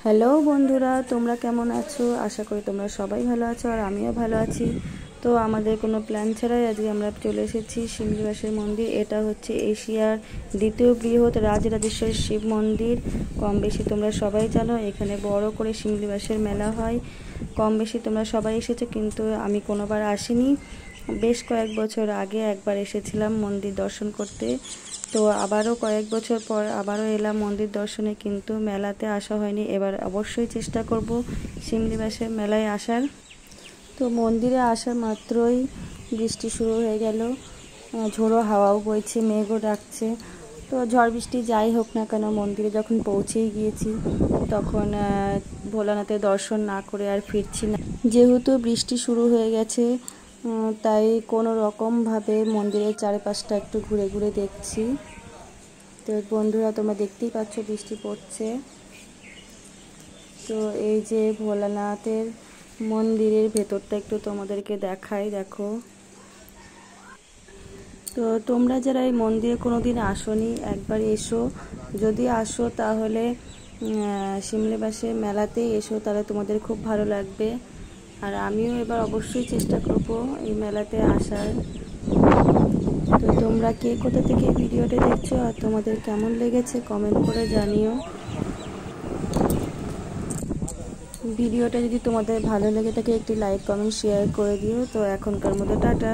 Hello বন্ধুরা, তোমরা কেমন আছো? আশা করি তোমরা সবাই ভালো আছো আর আমিও ভালো আছি। তো আমাদের কোনো প্ল্যান ছাড়াই আজকে আমরা চলে এসেছি শিমলিবাসের মন্দির। এটা হচ্ছে এশিয়ার দ্বিতীয় বৃহৎ রাজরাজেশ্বর শিব মন্দির। কম বেশি তোমরা সবাই জানো এখানে বড় করে শিমলিবাসের মেলা হয়। কম বেশি তোমরা সবাই এসেছো, কিন্তু আমি কোনোবার আসিনি। বেশ কয়েক বছর আগে একবার এসেছিলাম মন্দির দর্শন করতে। তো আবারও কয়েক বছর পর আবারও এলাম মন্দির দর্শনে, কিন্তু মেলাতে আসা হয়নি। এবার অবশ্যই চেষ্টা করব শিমলিবাসের মেলায় আসার। তো মন্দিরে আসা মাত্রই বৃষ্টি শুরু হয়ে গেল, ঝোড়ো হাওয়াও বইছে, মেঘও ডাকছে। তো ঝড় বৃষ্টি যাই হোক না কেন, মন্দিরে যখন পৌঁছেই গিয়েছি তখন ভোলানাথের দর্শন না করে আর ফিরছি না। যেহেতু বৃষ্টি শুরু হয়ে গেছে, তাই কোনো রকমভাবে মন্দিরের চারপাশটা একটু ঘুরে ঘুরে দেখছি। তো বন্ধুরা, তোমরা দেখতেই পাচ্ছ বৃষ্টি পড়ছে। তো এই যে ভোলানাথের মন্দিরের ভেতরটা একটু তোমাদেরকে দেখাই, দেখো। তো তোমরা যারা এই মন্দিরে কোনোদিন আসোনি, একবার এসো। যদি আসো তাহলে শিমলিবাসের মেলাতেই এসো, তাহলে তোমাদের খুব ভালো লাগবে। আর আমিও এবার অবশ্যই চেষ্টা করব এই মেলাতে আসার। তো তোমরা কে কোথা থেকে ভিডিওটা দেখছো আর তোমাদের কেমন লেগেছে কমেন্ট করে জানিও। ভিডিওটা যদি তোমাদের ভালো লেগে থাকে একটি লাইক কমেন্ট শেয়ার করে দিও। তো এখনকার মতো টাটা।